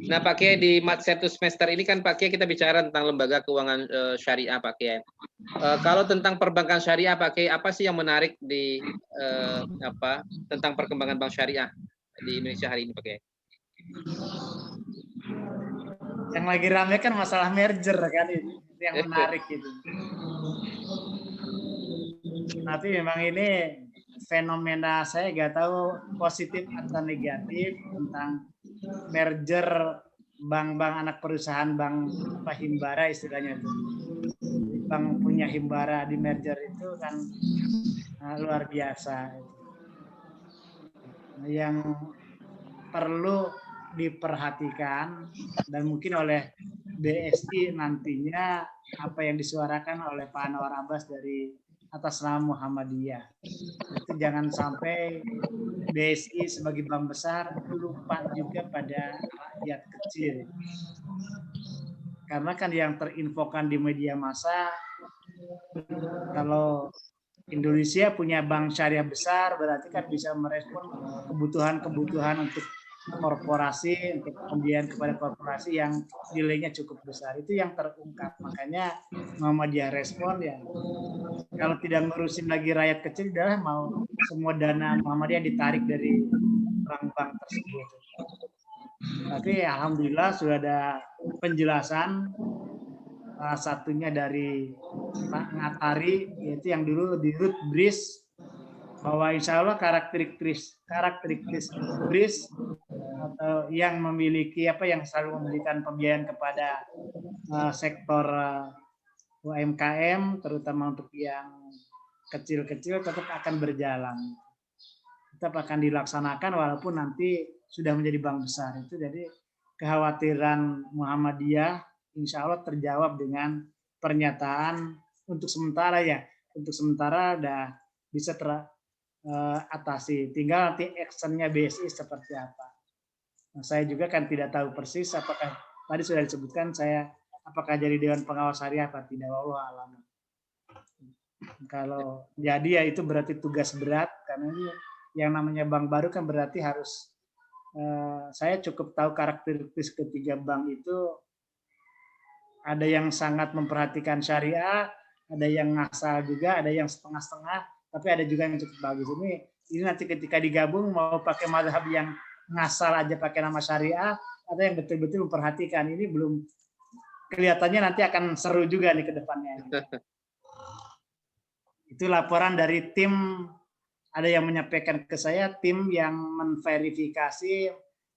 Nah, Pak Kiai, di satu semester ini kan Pak Kiai kita bicara tentang lembaga keuangan syariah, Pak Kiai. Kalau tentang perbankan syariah, Pak Kiai, apa sih yang menarik di tentang perkembangan bank syariah di Indonesia hari ini, Pak Kiai? Yang lagi rame kan masalah merger kan, itu yang menarik itu. Tapi memang ini fenomena, saya nggak tahu positif atau negatif tentang merger bank-bank anak perusahaan, bank himbara istilahnya itu. Bank punya himbara di merger itu kan luar biasa. Yang perlu diperhatikan dan mungkin oleh BSI nantinya apa yang disuarakan oleh Pak Anwar Abbas dari atas nama Muhammadiyah. Itu jangan sampai BSI sebagai bank besar lupa juga pada rakyat kecil. Karena kan yang terinfokan di media massa, kalau Indonesia punya bank syariah besar, berarti kan bisa merespon kebutuhan-kebutuhan untuk korporasi, untuk pembiayaan kepada korporasi yang nilainya cukup besar. Itu yang terungkap. Makanya Muhammadiyah respon ya, kalau tidak ngurusin lagi rakyat kecil, adalah mau semua dana Muhammadiyah ditarik dari bank-bank tersebut. Tapi alhamdulillah sudah ada penjelasan, salah satunya dari Pak Ngatari, yaitu yang dulu di Root BRIS, bahwa insya Allah karakteristik BRIS atau yang memiliki yang selalu memberikan pembiayaan kepada sektor UMKM, terutama untuk yang kecil-kecil, tetap akan berjalan, tetap akan dilaksanakan walaupun nanti sudah menjadi bank besar. Itu jadi kekhawatiran Muhammadiyah insya Allah terjawab dengan pernyataan untuk sementara ya, untuk sementara udah bisa teratasi. Tinggal nanti actionnya BSI seperti apa. Nah, saya juga kan tidak tahu persis apakah tadi sudah disebutkan saya apakah jadi Dewan Pengawas Syariah apa tidak, wallahu a'lam. Kalau jadi ya itu berarti tugas berat, karena ini yang namanya bank baru kan berarti harus saya cukup tahu karakteristik ketiga bank itu, ada yang sangat memperhatikan syariah, ada yang ngasal juga, ada yang setengah-setengah, tapi ada juga yang cukup bagus. Ini nanti ketika digabung mau pakai mazhab yang ngasal aja pakai nama syariah, ada yang betul-betul memperhatikan. Ini belum, kelihatannya nanti akan seru juga nih ke depannya. Itu laporan dari tim, ada yang menyampaikan ke saya, tim yang memverifikasi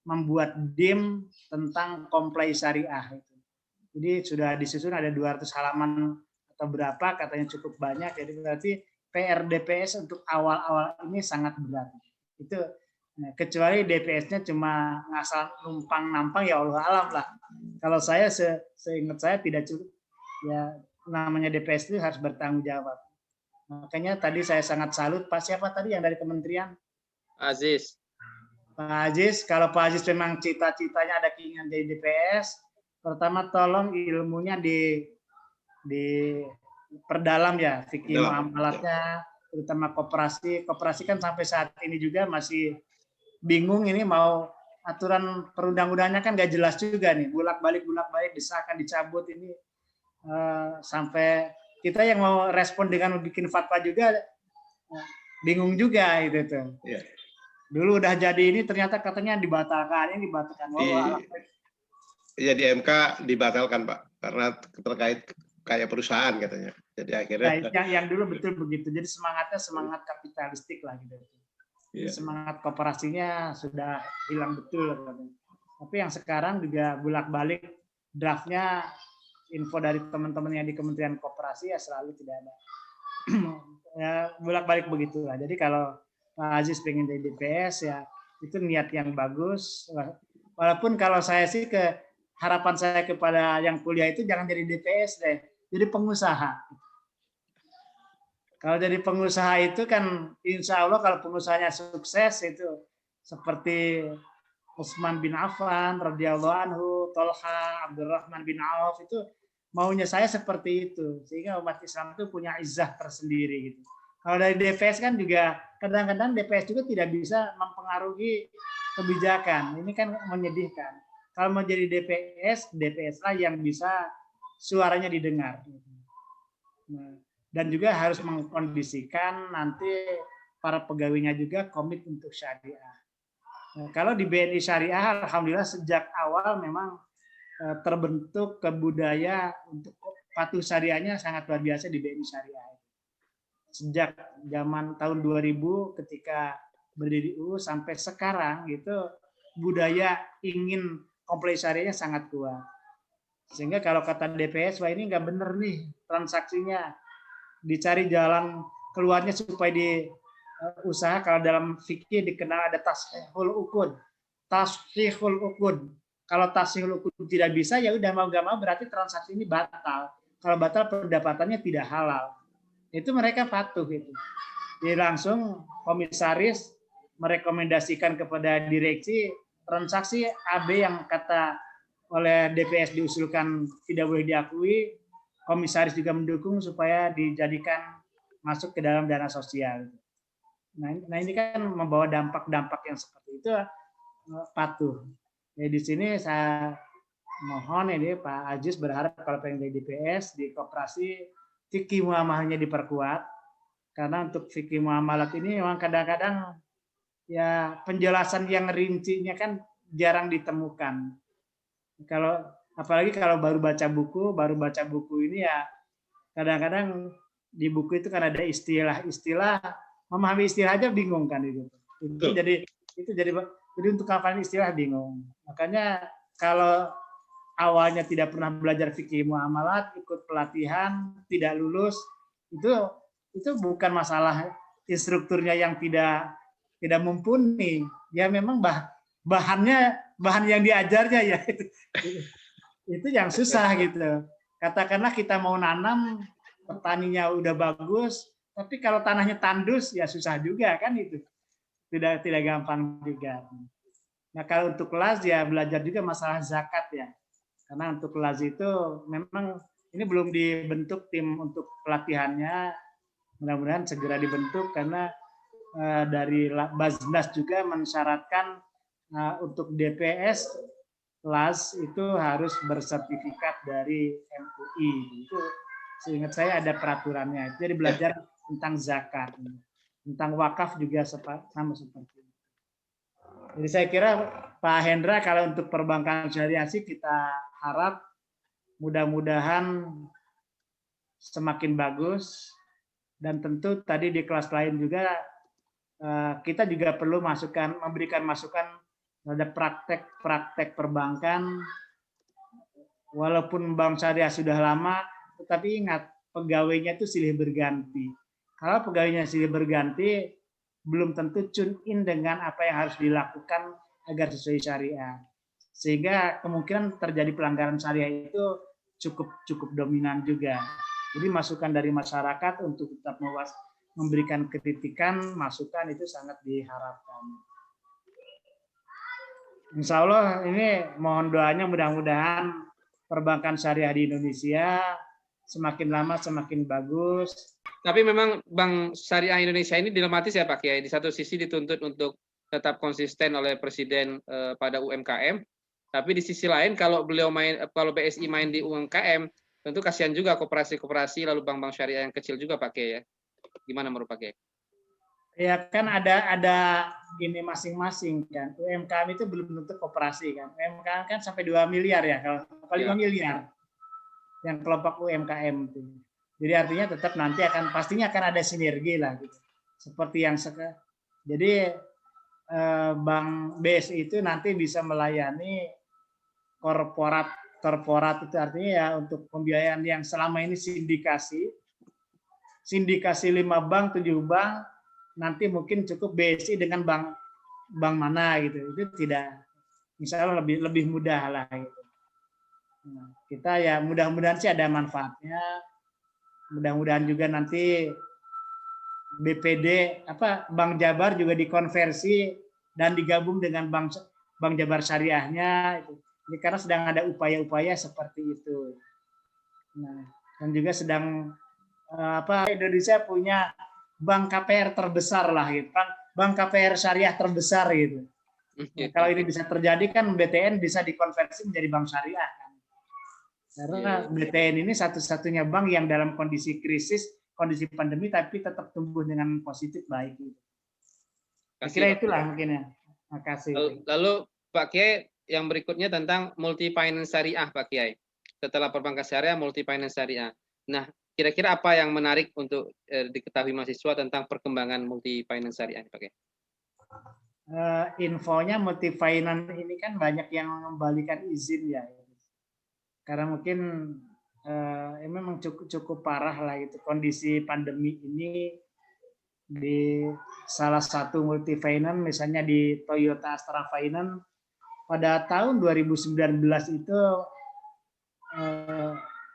membuat DIM tentang komplai syariah. Jadi sudah disusun ada 200 halaman atau berapa, katanya cukup banyak. Jadi berarti PR DPS untuk awal-awal ini sangat berat. Itu kecuali DPS-nya cuma ngasal numpang nampang, ya Allah alam lah. Kalau saya seingat saya tidak cukup. Ya namanya DPS itu harus bertanggung jawab. Makanya tadi saya sangat salut Pak, siapa tadi yang dari kementerian? Aziz. Pak Aziz, kalau Pak Aziz memang cita-citanya ada keinginan jadi DPS, pertama tolong ilmunya perdalam ya, fikih muamalatnya, terutama koperasi. Koperasi kan sampai saat ini juga masih bingung, ini mau aturan perundang-undangnya kan nggak jelas juga nih, bolak-balik disahkan, dicabut, ini sampai kita yang mau respon dengan bikin fatwa juga bingung juga itu tuh. Yeah. Dulu udah jadi ini ternyata katanya dibatalkan, ini dibatalkan. Iya di MK dibatalkan Pak, karena terkait kayak perusahaan katanya. Jadi akhirnya yang dulu betul begitu. Jadi semangatnya semangat kapitalistik lah gitu. Yeah. Semangat kooperasinya sudah hilang betul katanya. Tapi yang sekarang juga bolak-balik draftnya, info dari teman-teman yang di Kementerian Koperasi ya selalu tidak ada. Ya bolak-balik begitulah. Jadi kalau Pak Aziz pengen jadi DPS ya itu niat yang bagus. Walaupun kalau saya sih harapan saya kepada yang kuliah itu jangan jadi DPS deh, jadi pengusaha. Kalau jadi pengusaha itu kan insya Allah kalau pengusahanya sukses itu seperti Utsman bin Affan radhiyallahu anhu, Tolha, Abdurrahman bin Auf, itu maunya saya seperti itu, sehingga umat Islam itu punya izzah tersendiri gitu. Kalau dari DPS kan juga kadang-kadang DPS juga tidak bisa mempengaruhi kebijakan. Ini kan menyedihkan. kalau mau jadi DPS lah yang bisa suaranya didengar. Nah, dan juga harus mengkondisikan nanti para pegawainya juga komit untuk syariah. Nah, kalau di BNI Syariah, alhamdulillah sejak awal memang terbentuk kebudaya untuk patuh syariahnya sangat luar biasa di BNI Syariah. Sejak zaman tahun 2000 ketika berdiri UU sampai sekarang gitu, budaya ingin komplain syariahnya sangat kuat. Sehingga kalau kata DPS, wah ini nggak bener nih transaksinya, dicari jalan keluarnya supaya di usaha. Kalau dalam fikih dikenal ada tasihul ukun. Tasihul ukun. Kalau tasihul ukun tidak bisa, ya udah mau nggak mau berarti transaksi ini batal. Kalau batal pendapatannya tidak halal. Itu mereka patuh itu. Jadi langsung komisaris merekomendasikan kepada direksi transaksi AB yang kata oleh DPS diusulkan tidak boleh diakui, komisaris juga mendukung supaya dijadikan masuk ke dalam dana sosial. Nah ini kan membawa dampak-dampak yang seperti itu, patuh. Jadi di sini saya mohon ini Pak Ajis berharap kalau pengen jadi DPS di koperasi fikih muamalahnya diperkuat, karena untuk fikih muamalat ini memang kadang-kadang ya penjelasan yang rincinya kan jarang ditemukan. Kalau apalagi kalau baru baca buku ini ya kadang-kadang di buku itu kan ada istilah-istilah, memahami istilah aja bingung kan itu. Jadi untuk apa istilah bingung. Makanya kalau awalnya tidak pernah belajar fikih muamalat, ikut pelatihan, tidak lulus, itu bukan masalah instrukturnya yang tidak mumpuni. Ya memang bahan yang diajarnya ya itu yang susah gitu. Katakanlah kita mau nanam, petaninya udah bagus, tapi kalau tanahnya tandus ya susah juga kan itu. Tidak gampang juga. Nah, kalau untuk kelas ya belajar juga masalah zakat ya. Karena untuk kelas itu memang ini belum dibentuk tim untuk pelatihannya, mudah-mudahan segera dibentuk karena dari Basnas juga mensyaratkan untuk DPS kelas itu harus bersertifikat dari MUI. Itu seingat saya ada peraturannya. Jadi belajar tentang zakat, tentang wakaf juga sama seperti itu. Jadi saya kira Pak Hendra kalau untuk perbankan syariah sih kita harap mudah-mudahan semakin bagus, dan tentu tadi di kelas lain juga kita juga perlu memberikan masukan terhadap praktek perbankan. Walaupun bank syariah sudah lama, tetapi ingat pegawainya itu silih berganti. Kalau pegawainya silih berganti, belum tentu tune in dengan apa yang harus dilakukan agar sesuai syariah. Sehingga kemungkinan terjadi pelanggaran syariah itu cukup dominan juga. Jadi masukan dari masyarakat untuk tetap memberikan kritikan, masukan itu sangat diharapkan. Insya Allah ini mohon doanya mudah-mudahan perbankan syariah di Indonesia semakin lama semakin bagus. Tapi memang Bank Syariah Indonesia ini dilematis ya Pak Kiai. Di satu sisi dituntut untuk tetap konsisten oleh Presiden pada UMKM, tapi di sisi lain kalau BSI main di UMKM, tentu kasihan juga koperasi-koperasi lalu bank-bank syariah yang kecil juga Pak Kiai ya. Gimana menurut Pak Kiai? Ya kan ada gini masing-masing kan. UMKM itu belum tentu koperasi kan. UMKM kan sampai 2 miliar ya, kalau 5 miliar yang kelompok UMKM itu. Jadi artinya tetap nanti pastinya akan ada sinergi lah gitu. Seperti yang jadi Bank BSI itu nanti bisa melayani korporat itu artinya ya untuk pembiayaan yang selama ini sindikasi 5 bank, 7 bank, nanti mungkin cukup BSI dengan bank mana gitu. Itu tidak, insya Allah lebih mudah lah gitu. Nah, kita ya mudah-mudahan sih ada manfaatnya. Mudah-mudahan juga nanti BPD Bank Jabar juga dikonversi dan digabung dengan Bank Jabar Syariahnya. Ini karena sedang ada upaya-upaya seperti itu. Nah, dan juga sedang Indonesia punya bank KPR terbesar lah gitu. Bank KPR syariah terbesar gitu. Nah, kalau ini bisa terjadi kan BTN bisa dikonversi menjadi bank syariah kan. Karena BTN ini satu-satunya bank yang dalam kondisi krisis, kondisi pandemi tapi tetap tumbuh dengan positif baik. Saya kira itulah mungkin ya. Terima kasih. Lalu Pak Kiai, yang berikutnya tentang multi finance syariah Pak Kiai. Setelah perbankan syariah, multi finance syariah. Nah, kira-kira apa yang menarik untuk diketahui mahasiswa tentang perkembangan multi finance syariah Pak Kiai? Infonya multi finance ini kan banyak yang mengembalikan izin ya. Karena mungkin memang cukup parah lah itu kondisi pandemi ini di salah satu multi finance misalnya di Toyota Astra Finance pada tahun 2019 itu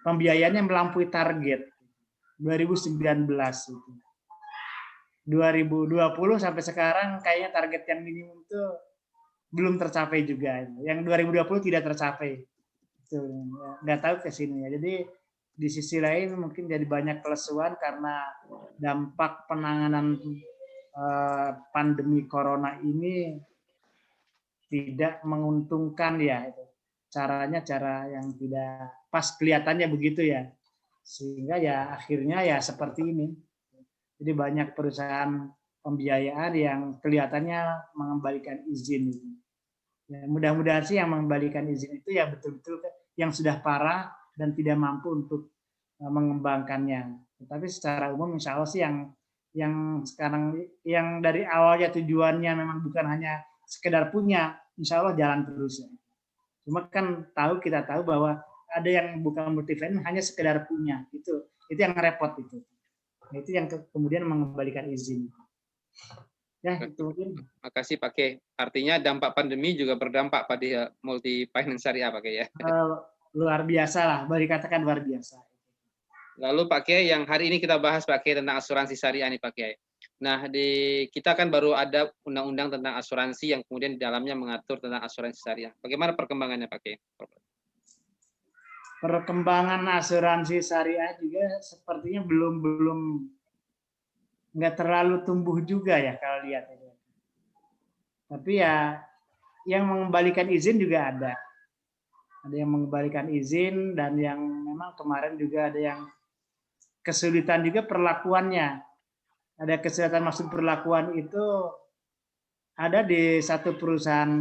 pembiayaannya melampaui target 2019 itu. 2020 sampai sekarang kayaknya target yang minimum itu belum tercapai juga. Yang 2020 tidak tercapai. Itu nggak tahu ke sini ya. Jadi di sisi lain mungkin jadi banyak kelesuan karena dampak penanganan pandemi corona ini tidak menguntungkan ya. Caranya cara yang tidak pas kelihatannya begitu ya. Sehingga ya akhirnya ya seperti ini. Jadi banyak perusahaan pembiayaan yang kelihatannya mengembalikan izin. Ya, mudah-mudahan sih yang mengembalikan izin itu ya betul-betul yang sudah parah dan tidak mampu untuk mengembangkannya. Tetapi secara umum insya Allah sih yang sekarang yang dari awalnya tujuannya memang bukan hanya sekedar punya, insya Allah jalan terus. Ya. Cuma kan kita tahu bahwa ada yang bukan multi finance hanya sekedar punya, itu yang repot itu. Itu yang kemudian mengembalikan izin. Ya, itu mungkin. Makasih Pak Kiai. Artinya dampak pandemi juga berdampak pada multi finance syariah Pak Kiai ya. Luar biasa lah, boleh dikatakan luar biasa. Lalu Pak Kiai yang hari ini kita bahas Pak Kiai tentang asuransi syariah nih Pak Kiai. Nah, kita kan baru ada undang-undang tentang asuransi yang kemudian di dalamnya mengatur tentang asuransi syariah. Bagaimana perkembangannya Pak Kiai? Perkembangan asuransi syariah juga sepertinya belum nggak terlalu tumbuh juga ya kalau lihat itu. Tapi ya yang mengembalikan izin juga ada. Ada yang mengembalikan izin dan yang memang kemarin juga ada yang kesulitan juga perlakuannya. Ada kesulitan maksud perlakuan itu ada di satu perusahaan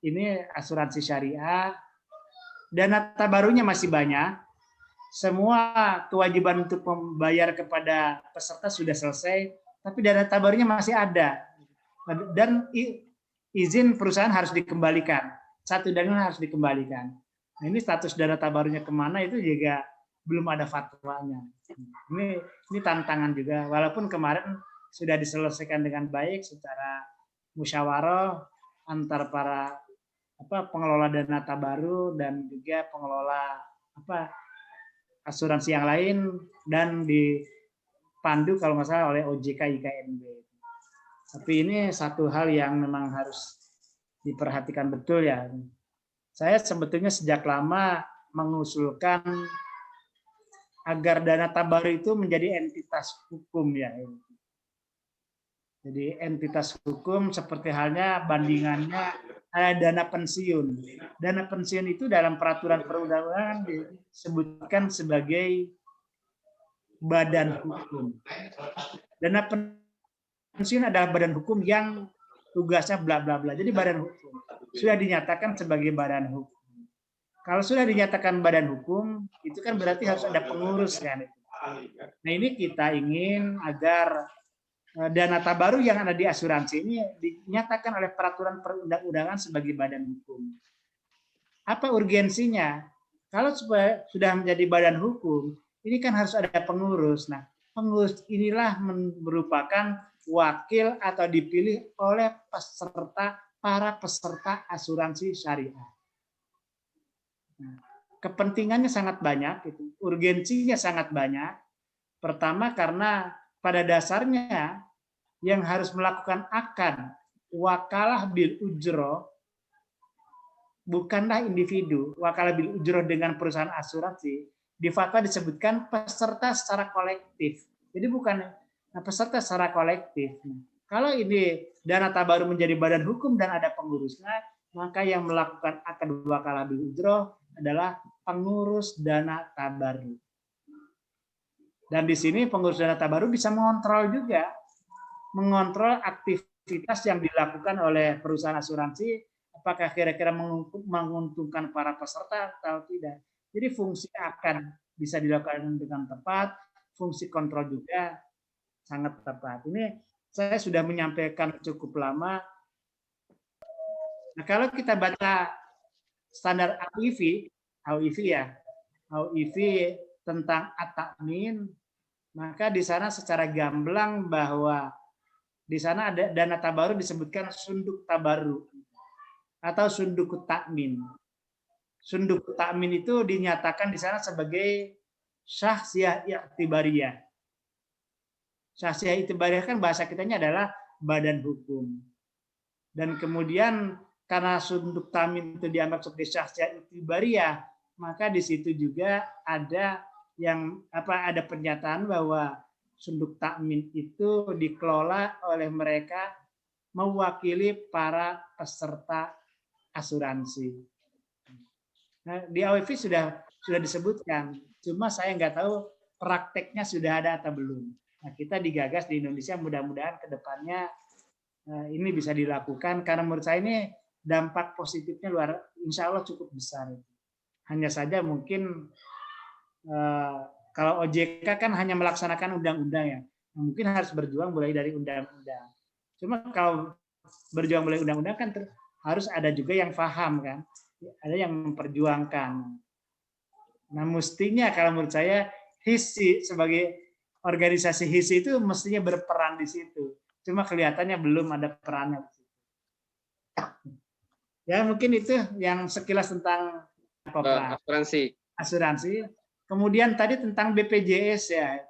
ini asuransi syariah. Dana tabarunya masih banyak, semua kewajiban untuk membayar kepada peserta sudah selesai, tapi dana tabarunya masih ada. Dan izin perusahaan harus dikembalikan. Satu dana harus dikembalikan. Nah, ini status dana tabarunya kemana itu juga belum ada fatwanya. Ini tantangan juga, walaupun kemarin sudah diselesaikan dengan baik secara musyawarah antar para pengelola dana tabaru dan juga pengelola asuransi yang lain dan dipandu kalau nggak salah oleh OJK IKNB. Tapi ini satu hal yang memang harus diperhatikan betul ya. Saya sebetulnya sejak lama mengusulkan agar dana tabaru itu menjadi entitas hukum ya. Jadi entitas hukum seperti halnya bandingannya ada dana pensiun. Dana pensiun itu dalam peraturan perundang-undangan disebutkan sebagai badan hukum. Dana pensiun adalah badan hukum yang tugasnya bla bla bla. Jadi badan hukum sudah dinyatakan sebagai badan hukum. Kalau sudah dinyatakan badan hukum, itu kan berarti harus ada pengurus kan. Nah ini kita ingin agar dana tabaru yang ada di asuransi ini dinyatakan oleh peraturan perundang-undangan sebagai badan hukum. Apa urgensinya? Kalau sudah menjadi badan hukum, ini kan harus ada pengurus. Nah, pengurus inilah merupakan wakil atau dipilih oleh para peserta asuransi syariah. Nah, kepentingannya sangat banyak, urgensinya sangat banyak. Pertama karena pada dasarnya yang harus melakukan akad wakalah bil ujroh bukanlah individu. Wakalah bil ujroh dengan perusahaan asuransi di fatwa disebutkan peserta secara kolektif. Jadi bukan peserta secara kolektif. Kalau ini dana tabaruk menjadi badan hukum dan ada pengurusnya, maka yang melakukan akad wakalah bil ujroh adalah pengurus dana tabaruk. Dan di sini pengurus dana tabaruk bisa mengontrol juga, mengontrol aktivitas yang dilakukan oleh perusahaan asuransi, apakah kira-kira menguntungkan para peserta atau tidak. Jadi fungsi akad bisa dilakukan dengan tepat, fungsi kontrol juga sangat tepat. Ini saya sudah menyampaikan cukup lama. Nah, kalau kita baca standar AUIV ya, AUIV tentang at-ta'min, maka di sana secara gamblang bahwa di sana ada dana tabaruk disebutkan sunduk tabaruk atau sunduk ta'min. Sunduk ta'min itu dinyatakan di sana sebagai syahsiyah i'tibariyah. Syahsiyah i'tibariyah kan bahasa kitanya adalah badan hukum. Dan kemudian karena sunduk ta'min itu dianggap sebagai syahsiyah i'tibariyah, maka di situ juga ada ada pernyataan bahwa sunduk ta'min itu dikelola oleh mereka mewakili para peserta asuransi. Nah, di AUIV sudah disebutkan, cuma saya nggak tahu prakteknya sudah ada atau belum. Nah, kita digagas di Indonesia, mudah-mudahan ke depannya ini bisa dilakukan, karena menurut saya ini dampak positifnya insya Allah cukup besar. Hanya saja mungkin kalau OJK kan hanya melaksanakan undang-undang ya, mungkin harus berjuang mulai dari undang-undang. Cuma kalau berjuang mulai undang-undang kan harus ada juga yang paham kan, ada yang memperjuangkan. Nah, mestinya kalau menurut saya HISI sebagai organisasi HISI itu mestinya berperan di situ. Cuma kelihatannya belum ada perannya. Ya, mungkin itu yang sekilas tentang asuransi. Kemudian tadi tentang BPJS ya.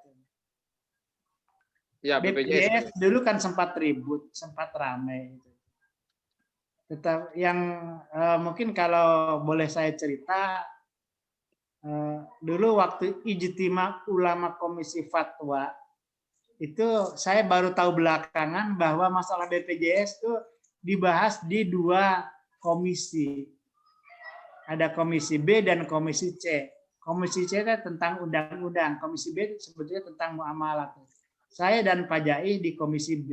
Ya, BPJS dulu kan sempat ribut, sempat ramai. Tetap yang mungkin kalau boleh saya cerita, dulu waktu Ijtima Ulama Komisi Fatwa itu saya baru tahu belakangan bahwa masalah BPJS itu dibahas di 2 komisi. Ada komisi B dan komisi C. Komisi C itu tentang undang-undang, komisi B sebetulnya tentang muamalah. Saya dan Pak Jai di komisi B.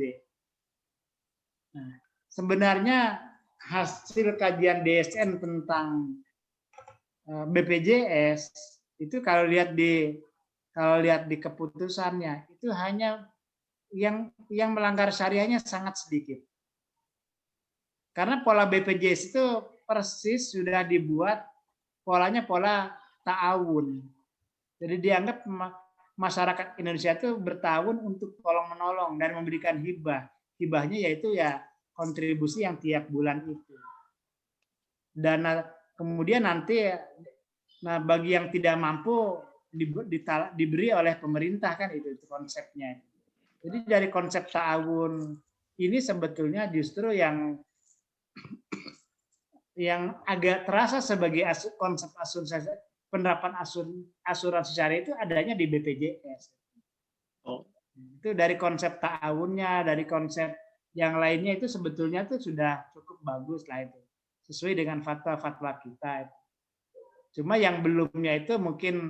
Nah, sebenarnya hasil kajian DSN tentang BPJS itu kalau lihat di keputusannya itu hanya yang melanggar syariahnya sangat sedikit. Karena pola BPJS itu persis sudah dibuat polanya pola ta'awun. Jadi dianggap masyarakat Indonesia itu bertahun untuk tolong-menolong dan memberikan hibah. Hibahnya yaitu ya kontribusi yang tiap bulan itu. Dan kemudian nanti bagi yang tidak mampu diberi oleh pemerintah kan itu konsepnya. Jadi dari konsep ta'awun ini sebetulnya justru yang agak terasa sebagai konsep asuransi, penerapan asuransi syariah itu adanya di BPJS. Itu dari konsep ta'awunnya, dari konsep yang lainnya itu sebetulnya itu sudah cukup bagus lah itu. Sesuai dengan fatwa-fatwa kita. Cuma yang belumnya itu mungkin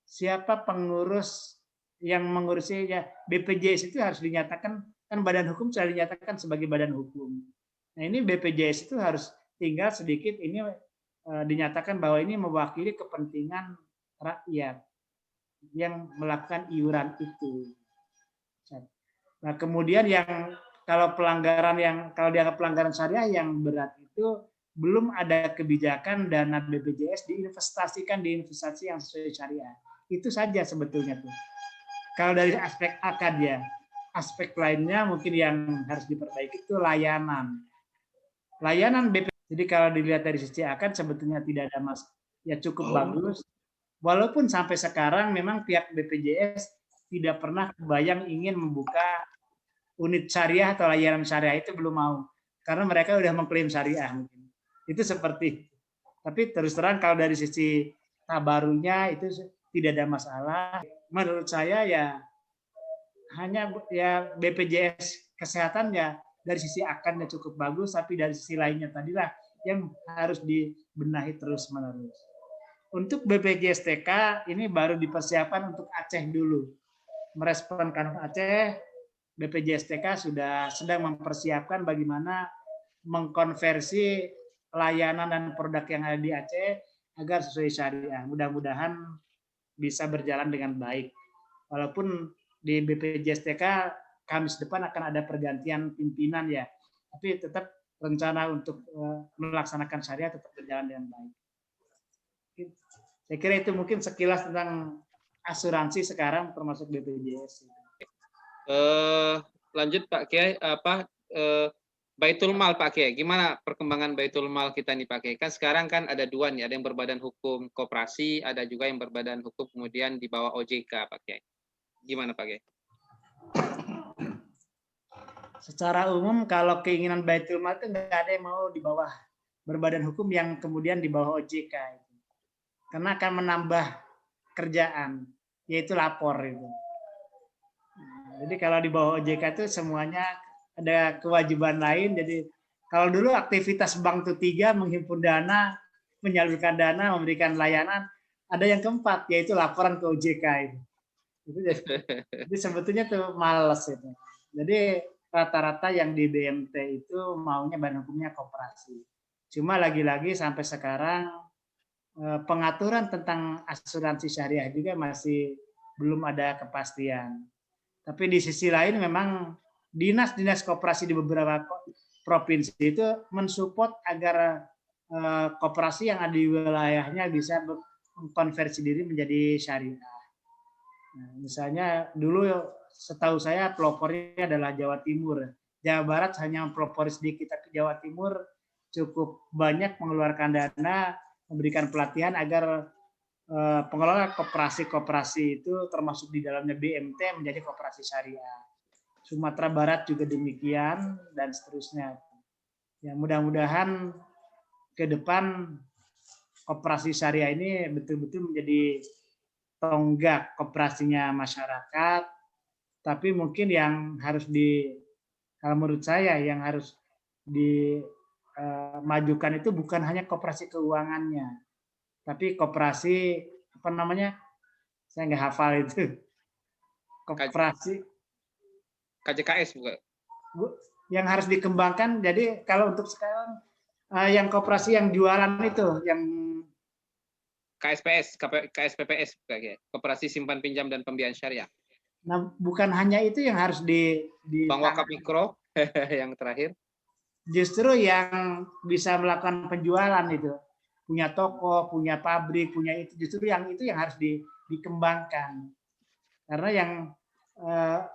siapa pengurus yang mengurusi ya, BPJS itu harus dinyatakan, kan badan hukum sudah dinyatakan sebagai badan hukum. Nah ini BPJS itu harus tinggal sedikit ini dinyatakan bahwa ini mewakili kepentingan rakyat yang melakukan iuran itu. Nah kemudian yang kalau dianggap pelanggaran syariah yang berat itu belum ada kebijakan dana BPJS diinvestasikan di investasi yang sesuai syariah. Itu saja sebetulnya tuh. Kalau dari aspek akad ya, aspek lainnya mungkin yang harus diperbaiki itu layanan. Layanan BPJS. Jadi kalau dilihat dari sisi akad sebetulnya tidak ada ya cukup bagus. Walaupun sampai sekarang memang pihak BPJS tidak pernah kebayang ingin membuka unit syariah atau layanan syariah itu belum mau. Karena mereka sudah mengklaim syariah mungkin. Itu seperti. Tapi terus terang kalau dari sisi tabarunya itu tidak ada masalah. Menurut saya ya hanya ya BPJS kesehatan ya dari sisi akarnya cukup bagus, tapi dari sisi lainnya tadilah yang harus dibenahi terus-menerus. Untuk BPJS-TK ini baru dipersiapkan untuk Aceh dulu. Merespon Kanun Aceh, BPJS-TK sudah sedang mempersiapkan bagaimana mengkonversi layanan dan produk yang ada di Aceh agar sesuai syariah. Mudah-mudahan bisa berjalan dengan baik. Walaupun di BPJS-TK Kamis depan akan ada pergantian pimpinan ya, tapi tetap rencana untuk melaksanakan syariah tetap berjalan dengan baik. Saya kira itu mungkin sekilas tentang asuransi sekarang termasuk BPJS. Lanjut Pak Kiai, Baitul Mal Pak Kiai, gimana perkembangan Baitul Mal kita nih Pak Kiai? Kan sekarang kan ada dua nih, ada yang berbadan hukum koperasi, ada juga yang berbadan hukum kemudian di bawah OJK Pak Kiai. Gimana Pak Kiai? Secara umum kalau keinginan Baitul Mal itu nggak ada yang mau di bawah berbadan hukum yang kemudian di bawah OJK. Karena akan menambah kerjaan, yaitu lapor itu. Jadi kalau di bawah OJK itu semuanya ada kewajiban lain. Jadi kalau dulu aktivitas bank itu 3, menghimpun dana, menyalurkan dana, memberikan layanan, ada yang keempat yaitu laporan ke OJK itu. Jadi sebetulnya tuh males itu. Jadi rata-rata yang di BMT itu maunya badan hukumnya koperasi. Cuma lagi-lagi sampai sekarang pengaturan tentang asuransi syariah juga masih belum ada kepastian. Tapi di sisi lain memang dinas-dinas koperasi di beberapa provinsi itu mensupport agar koperasi yang ada di wilayahnya bisa mengkonversi diri menjadi syariah. Nah, misalnya dulu setahu saya pelopornya adalah Jawa Timur. Jawa Barat hanya pelopor sedikit, tapi Jawa Timur cukup banyak mengeluarkan dana, memberikan pelatihan agar pengelola koperasi-koperasi itu termasuk di dalamnya BMT menjadi koperasi syariah. Sumatera Barat juga demikian dan seterusnya. Ya, mudah-mudahan ke depan koperasi syariah ini betul-betul menjadi tonggak koperasinya masyarakat, tapi mungkin yang harus kalau menurut saya yang harus dimajukan itu bukan hanya koperasi keuangannya, tapi koperasi apa namanya? Saya nggak hafal itu. Koperasi KJKS bukan? Yang harus dikembangkan. Jadi kalau untuk sekarang yang koperasi yang jualan itu, yang KSPS, KSPPS, Koperasi Simpan Pinjam dan Pembiayaan Syariah. Nah, bukan hanya itu yang harus Bank Wakaf Mikro yang terakhir. Justru yang bisa melakukan penjualan itu, punya toko, punya pabrik, punya itu, justru yang itu yang harus dikembangkan. Karena yang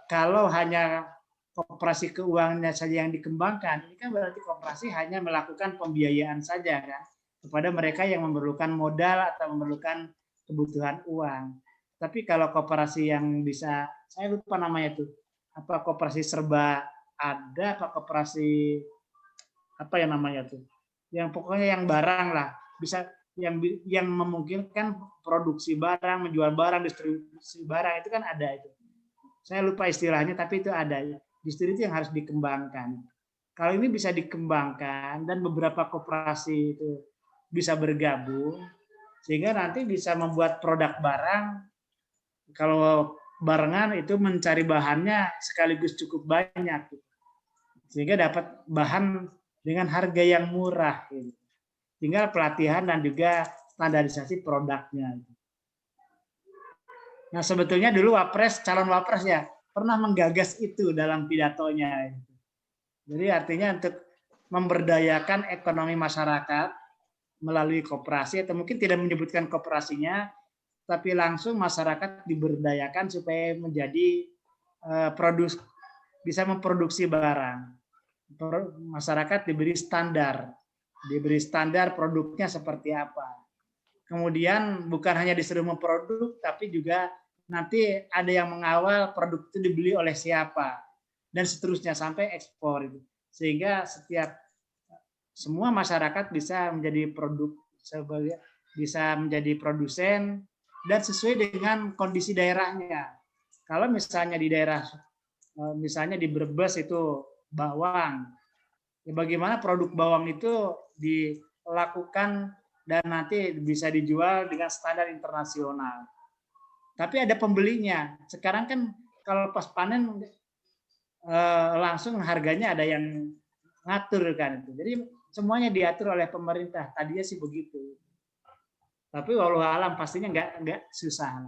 kalau hanya koperasi keuangannya saja yang dikembangkan, ini kan berarti koperasi hanya melakukan pembiayaan saja kan kepada mereka yang memerlukan modal atau memerlukan kebutuhan uang. Tapi kalau koperasi yang bisa, saya lupa namanya itu, apa koperasi serba ada, apa koperasi apa yang namanya tuh, yang pokoknya yang barang lah, bisa yang memungkinkan produksi barang, menjual barang, distribusi barang, itu kan ada itu. Saya lupa istilahnya, tapi itu ada. Justru itu yang harus dikembangkan. Kalau ini bisa dikembangkan dan beberapa koperasi itu bisa bergabung, sehingga nanti bisa membuat produk barang. Kalau barengan itu mencari bahannya sekaligus cukup banyak, sehingga dapat bahan dengan harga yang murah. Tinggal pelatihan dan juga standarisasi produknya. Nah, sebetulnya dulu calon wapres ya pernah menggagas itu dalam pidatonya. Jadi artinya untuk memberdayakan ekonomi masyarakat melalui koperasi, atau mungkin tidak menyebutkan koperasinya, tapi langsung masyarakat diberdayakan supaya menjadi bisa memproduksi barang. Masyarakat diberi standar produknya seperti apa. Kemudian bukan hanya disuruh memproduk, tapi juga nanti ada yang mengawal produk itu dibeli oleh siapa, dan seterusnya sampai ekspor itu. Sehingga semua masyarakat bisa menjadi bisa menjadi produsen dan sesuai dengan kondisi daerahnya. Kalau misalnya di daerah misalnya di Brebes itu bawang. Ya, bagaimana produk bawang itu dilakukan dan nanti bisa dijual dengan standar internasional. Tapi ada pembelinya. Sekarang kan kalau pas panen langsung harganya ada yang ngatur kan itu. Jadi semuanya diatur oleh pemerintah. Tadinya sih begitu. Tapi walau alam pastinya nggak susah.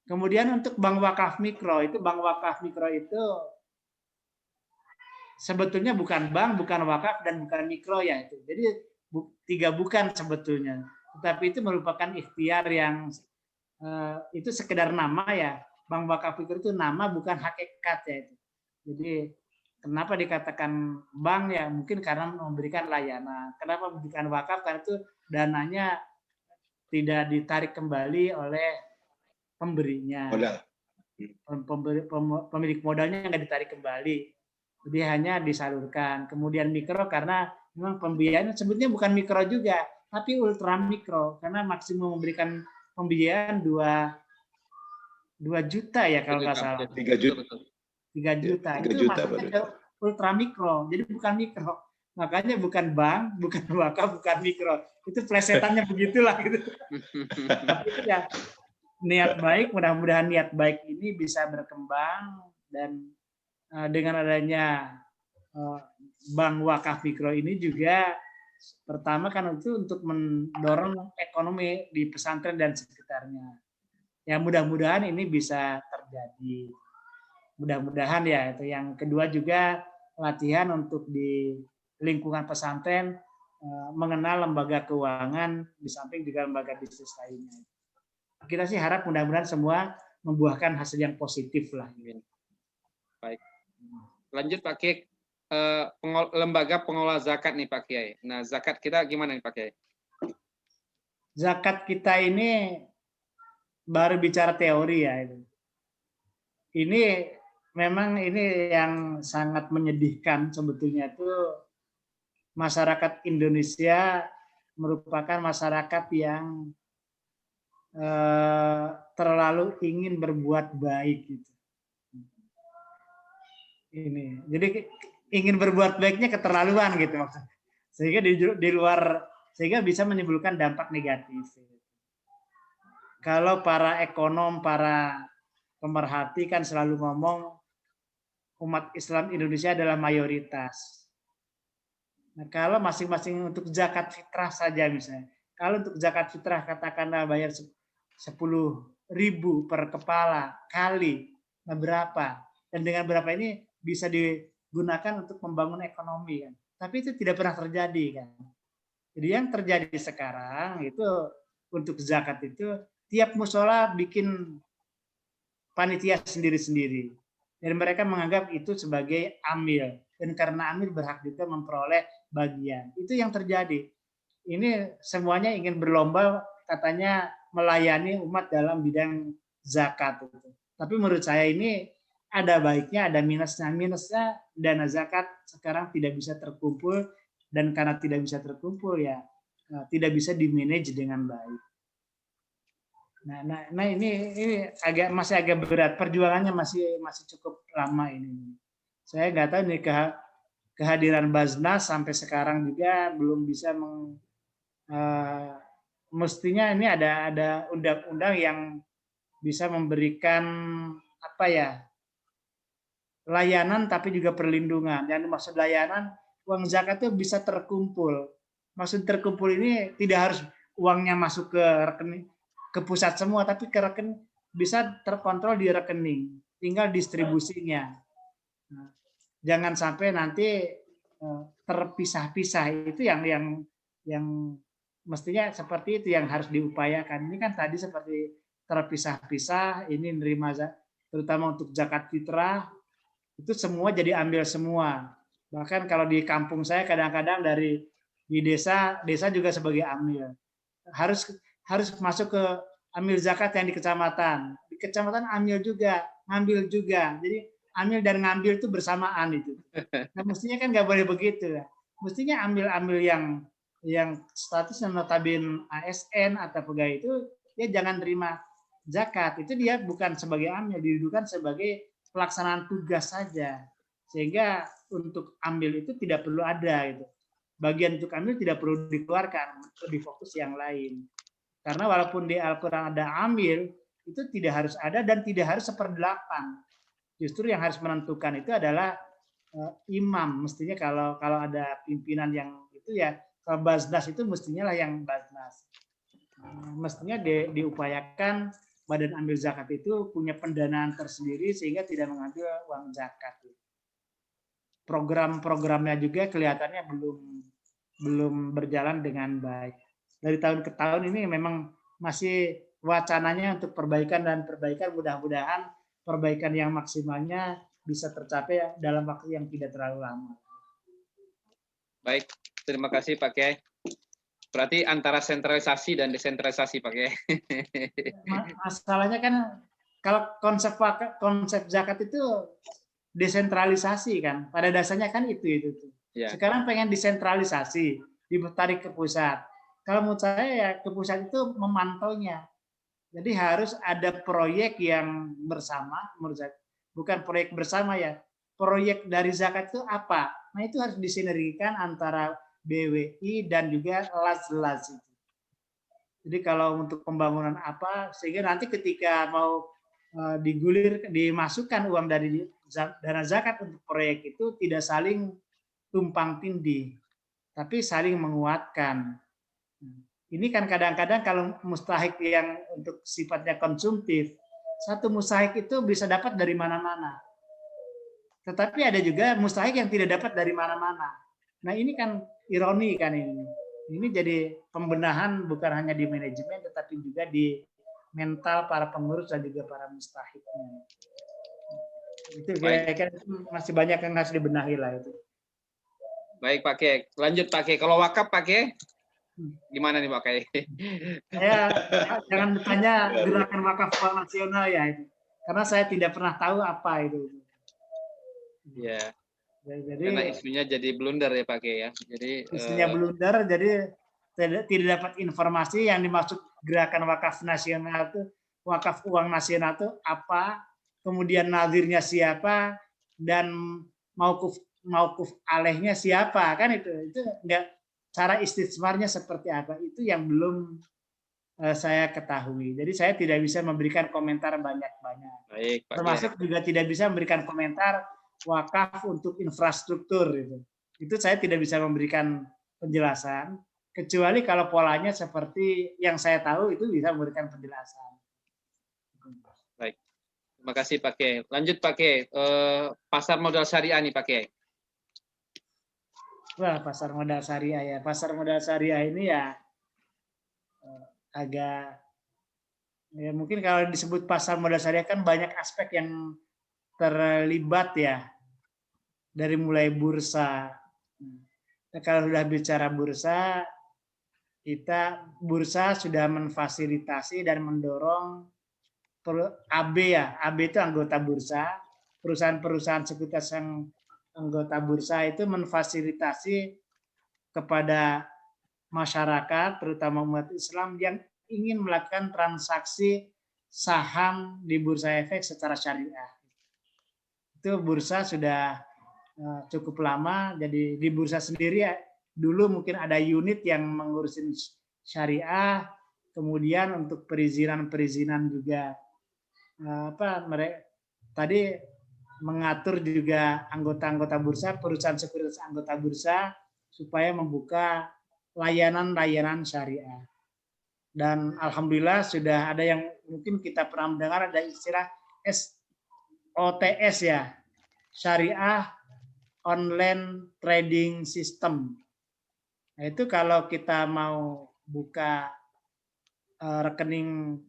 Kemudian untuk bank wakaf mikro itu sebetulnya bukan bank, bukan wakaf dan bukan mikro ya itu. Jadi tiga bukan sebetulnya. Tetapi itu merupakan ikhtiar yang itu sekedar nama ya. Bank wakaf mikro itu nama bukan hakikat ya itu. Jadi kenapa dikatakan bank ya? Mungkin karena memberikan layanan. Kenapa memberikan wakaf? Karena itu dananya tidak ditarik kembali oleh pemberinya. Pemilik modalnya nggak ditarik kembali. Jadi hanya disalurkan. Kemudian mikro karena memang pembiayaan sebetulnya bukan mikro juga, tapi ultra mikro karena maksimum memberikan pembiayaan 2 juta ya kalau nggak salah. 3 juta. 3 juta. Itu masuknya ke ultra mikro. Jadi bukan mikro. Makanya bukan bank, bukan wakaf, bukan mikro. Itu plesetannya begitulah gitu. Tapi itu ya niat baik, mudah-mudahan niat baik ini bisa berkembang dan dengan adanya bank wakaf mikro ini juga pertama kan itu untuk mendorong ekonomi di pesantren dan sekitarnya. Ya mudah-mudahan ini bisa terjadi. Mudah-mudahan ya itu. Yang kedua juga latihan untuk di lingkungan pesantren mengenal lembaga keuangan di samping juga lembaga bisnis lainnya. Kita sih harap mudah-mudahan semua membuahkan hasil yang positif lah. Baik. Lanjut Pak Kiai, lembaga pengelola zakat nih Pak Kiai. Nah zakat kita gimana nih Pak Kiai? Zakat kita ini baru bicara teori ya. Ini memang ini yang sangat menyedihkan sebetulnya itu masyarakat Indonesia merupakan masyarakat yang terlalu ingin berbuat baik gitu. Ini, jadi ingin berbuat baiknya keterlaluan gitu maksudnya. Sehingga di luar sehingga bisa menimbulkan dampak negatif. Kalau para ekonom, para pemerhati kan selalu ngomong umat Islam Indonesia adalah mayoritas. Nah, kalau masing-masing untuk zakat fitrah saja misalnya, kalau untuk zakat fitrah katakanlah bayar 10.000 per kepala kali berapa, dan dengan berapa ini bisa digunakan untuk membangun ekonomi kan. Tapi itu tidak pernah terjadi kan. Jadi yang terjadi sekarang itu untuk zakat itu tiap musola bikin panitia sendiri-sendiri. Dan mereka menganggap itu sebagai amil. Dan karena amil berhak juga memperoleh bagian. Itu yang terjadi. Ini semuanya ingin berlomba katanya melayani umat dalam bidang zakat. Tapi menurut saya ini ada baiknya, ada minusnya. Minusnya dana zakat sekarang tidak bisa terkumpul. Dan karena tidak bisa terkumpul ya tidak bisa dimanage dengan baik. Nah ini masih agak berat, perjuangannya masih cukup lama ini. Saya nggak tahu nih kehadiran Basnas sampai sekarang juga belum bisa mestinya ini ada undang-undang yang bisa memberikan apa ya layanan tapi juga perlindungan. Yang maksud layanan uang zakat itu bisa terkumpul. Maksud terkumpul ini tidak harus uangnya masuk ke rekening ke pusat semua, tapi ke rekening bisa terkontrol di rekening, tinggal distribusinya. Nah, jangan sampai nanti terpisah-pisah. Itu yang mestinya seperti itu yang harus diupayakan. Ini kan tadi seperti terpisah-pisah, ini nerima terutama untuk zakat fitrah itu semua jadi ambil semua. Bahkan kalau di kampung saya kadang-kadang di desa juga sebagai amil. Harus masuk ke amil zakat yang di kecamatan. Di kecamatan amil juga, ngambil juga. Jadi amil dan ngambil itu bersamaan itu. Nah, mestinya kan nggak boleh begitu. Mestinya amil-amil yang statusnya notabene ASN atau pegawai itu dia jangan terima zakat. Itu dia bukan sebagai amil, didudukan sebagai pelaksanaan tugas saja, sehingga untuk ambil itu tidak perlu ada gitu. Bagian untuk ambil tidak perlu dikeluarkan, lebih fokus yang lain. Karena walaupun di Al-Quran ada amil, itu tidak harus ada dan tidak harus 1/8. Justru yang harus menentukan itu adalah imam. Mestinya kalau ada pimpinan yang itu ya, kalau Baznas itu mestinya lah yang Baznas. Mestinya diupayakan badan ambil zakat itu punya pendanaan tersendiri sehingga tidak mengambil uang zakat. Program-programnya juga kelihatannya belum berjalan dengan baik. Dari tahun ke tahun ini memang masih wacananya untuk perbaikan dan perbaikan, mudah-mudahan perbaikan yang maksimalnya bisa tercapai dalam waktu yang tidak terlalu lama. Baik, terima kasih Pak Kiai. Berarti antara sentralisasi dan desentralisasi Pak Kiai. Masalahnya kan kalau konsep zakat itu desentralisasi kan, pada dasarnya kan itu. Ya. Sekarang pengen desentralisasi, ditarik ke pusat. Kalau menurut saya ya ke pusat itu memantaunya. Jadi harus ada proyek yang bersama, menurut saya. Bukan proyek bersama ya. Proyek dari zakat itu apa? Nah itu harus disinergikan antara BWI dan juga LAS. Jadi kalau untuk pembangunan apa, sehingga nanti ketika mau dimasukkan uang dari dana zakat untuk proyek itu tidak saling tumpang tindih, tapi saling menguatkan. Ini kan kadang-kadang kalau mustahik yang untuk sifatnya konsumtif, satu mustahik itu bisa dapat dari mana-mana. Tetapi ada juga mustahik yang tidak dapat dari mana-mana. Nah ini kan ironi kan ini. Ini jadi pembenahan bukan hanya di manajemen, tetapi juga di mental para pengurus dan juga para mustahiknya. Itu kira-kira masih banyak yang harus dibenahi lah itu. Baik Pak Kiai, lanjut Pak Kiai. Kalau wakaf Pak Kiai, gimana nih Pak Kiai? Saya jangan bertanya gerakan wakaf nasional ya itu, karena saya tidak pernah tahu apa itu. Ya. Jadi karena isunya jadi blunder ya Pak Kiai ya. Jadi isunya blunder, jadi tidak dapat informasi yang dimaksud gerakan wakaf nasional itu, wakaf uang nasional itu apa, kemudian nazirnya siapa, dan maukuf alehnya siapa, kan itu enggak, cara istismarnya seperti apa, itu yang belum saya ketahui. Jadi saya tidak bisa memberikan komentar banyak-banyak. Baik, Pak termasuk juga tidak bisa memberikan komentar wakaf untuk infrastruktur itu saya tidak bisa memberikan penjelasan, kecuali kalau polanya seperti yang saya tahu itu bisa memberikan penjelasan. Baik, terima kasih Pak Kiai. Lanjut Pak Kiai, pasar modal syariah nih Pak Kiai. Wah, pasar modal syariah ya. Pasar modal syariah ini ya agak ya mungkin kalau disebut pasar modal syariah kan banyak aspek yang terlibat ya. Dari mulai bursa. Nah, kalau sudah bicara bursa, bursa sudah memfasilitasi dan mendorong AB ya. AB itu anggota bursa. Perusahaan-perusahaan sekuritas yang anggota bursa itu memfasilitasi kepada masyarakat, terutama umat Islam yang ingin melakukan transaksi saham di bursa efek secara syariah. Itu bursa sudah cukup lama, jadi di bursa sendiri ya, dulu mungkin ada unit yang mengurusin syariah, kemudian untuk perizinan juga mereka tadi mengatur juga anggota-anggota bursa, perusahaan sekuritas anggota bursa supaya membuka layanan-layanan syariah. Dan alhamdulillah sudah ada yang mungkin kita pernah mendengar ada istilah SOTS ya, Syariah Online Trading System. Nah, itu kalau kita mau buka rekening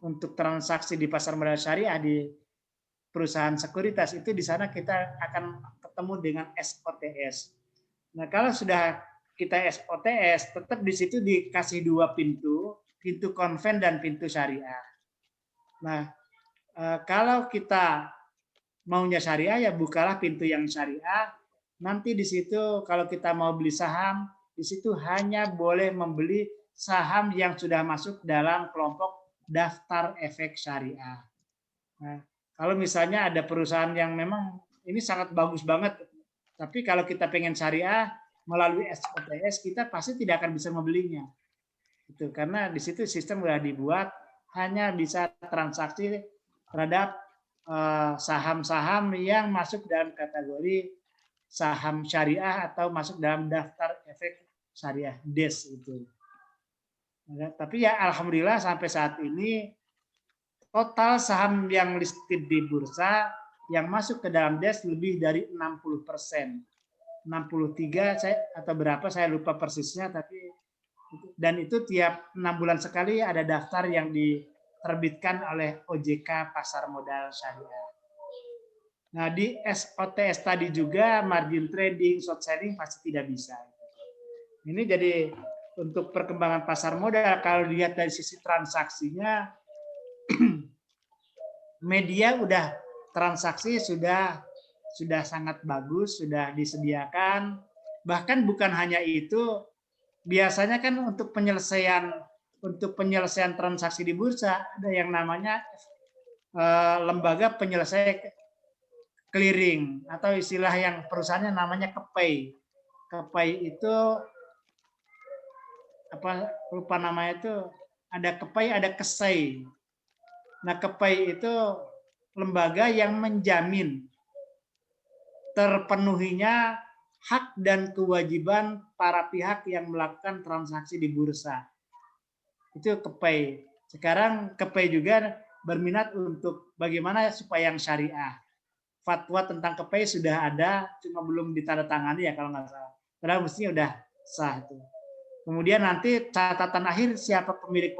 untuk transaksi di pasar modal syariah di perusahaan sekuritas itu, di sana kita akan ketemu dengan SOTS. Nah, kalau sudah kita SOTS, tetap di situ dikasih 2 pintu konven dan pintu syariah. Nah, kalau kita maunya syariah ya bukalah pintu yang syariah. Nanti di situ kalau kita mau beli saham, di situ hanya boleh membeli saham yang sudah masuk dalam kelompok daftar efek syariah. Nah, Kalau misalnya ada perusahaan yang memang ini sangat bagus banget, tapi kalau kita pengen syariah melalui SOTS, kita pasti tidak akan bisa membelinya. Itu karena di situ sistem sudah dibuat hanya bisa transaksi terhadap saham-saham yang masuk dalam kategori saham syariah atau masuk dalam daftar efek syariah DES itu. Tapi ya alhamdulillah sampai saat ini total saham yang listed di bursa yang masuk ke dalam DES lebih dari 60%. 63 saya atau berapa saya lupa persisnya, tapi dan itu tiap 6 bulan sekali ada daftar yang diterbitkan oleh OJK Pasar Modal Syariah. Nah, di SOTS tadi juga margin trading, short selling pasti tidak bisa. Ini jadi untuk perkembangan pasar modal, kalau dilihat dari sisi transaksinya, media udah transaksi sudah sangat bagus, sudah disediakan. Bahkan bukan hanya itu, biasanya kan untuk penyelesaian transaksi di bursa ada yang namanya lembaga penyelesai clearing atau istilah yang perusahaannya namanya KEPEI. KEPEI itu apa lupa namanya itu, ada KEPEI ada KESEI. Nah, KEPEI itu lembaga yang menjamin terpenuhinya hak dan kewajiban para pihak yang melakukan transaksi di bursa. Itu KEPEI. Sekarang KEPEI juga berminat untuk bagaimana supaya yang syariah. Fatwa tentang KEPEI sudah ada, cuma belum ditandatangani ya kalau nggak salah. Padahal mestinya udah sah itu. Kemudian nanti catatan akhir siapa pemilik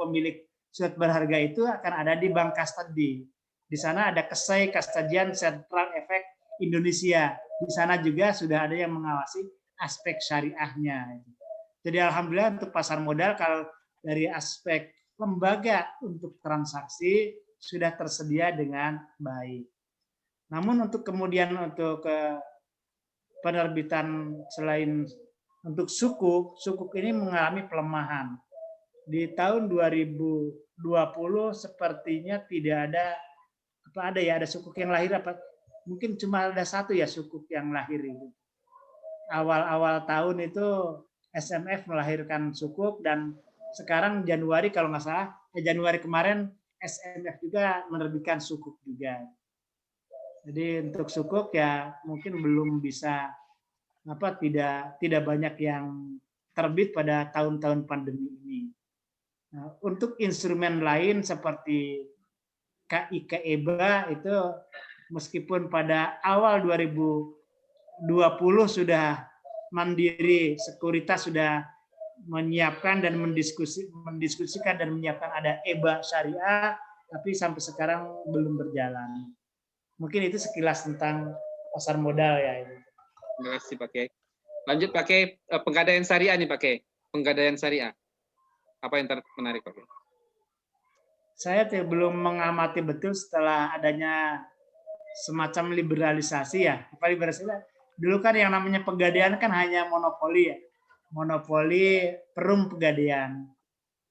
surat berharga itu akan ada di Bank Kastadi. Di sana ada KESEI, Kastadian Sentral Efek Indonesia. Di sana juga sudah ada yang mengawasi aspek syariahnya. Jadi alhamdulillah untuk pasar modal kalau dari aspek lembaga untuk transaksi sudah tersedia dengan baik. Namun untuk kemudian untuk penerbitan selain untuk sukuk ini mengalami pelemahan. Di tahun 2020 sepertinya tidak ada sukuk yang lahir apa mungkin cuma ada satu ya sukuk yang lahir itu. Awal-awal tahun itu SMF melahirkan sukuk dan sekarang Januari kalau nggak salah Januari kemarin SMF juga menerbitkan sukuk juga. Jadi untuk sukuk ya mungkin belum bisa tidak banyak yang terbit pada tahun-tahun pandemi ini. Nah, untuk instrumen lain seperti KIK-EBA itu meskipun pada awal 2020 sudah Mandiri Sekuritas sudah menyiapkan dan mendiskusikan dan menyiapkan ada EBA syariah, tapi sampai sekarang belum berjalan. Mungkin itu sekilas tentang pasar modal ya. Terima kasih Pak Kiai. Lanjut Pak Kiai, penggadaian syariah nih Pak Kiai. Penggadaian syariah. Apa yang menarik Pak Kiai? Saya belum mengamati betul setelah adanya semacam liberalisasi ya. Apa liberalisasi? Dulu kan yang namanya pegadaian kan hanya monopoli ya. Monopoli perum pegadaian.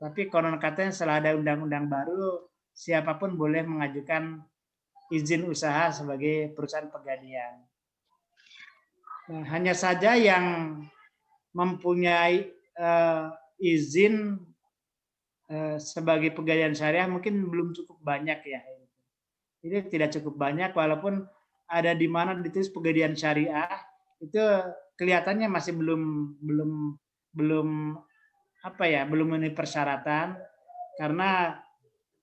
Tapi konon katanya setelah ada undang-undang baru, siapapun boleh mengajukan izin usaha sebagai perusahaan pegadaian. Nah, hanya saja yang mempunyai izin sebagai pegadaian syariah mungkin belum cukup banyak ya. Ini tidak cukup banyak walaupun ada di mana ditulis pegadaian syariah itu kelihatannya masih belum memenuhi persyaratan karena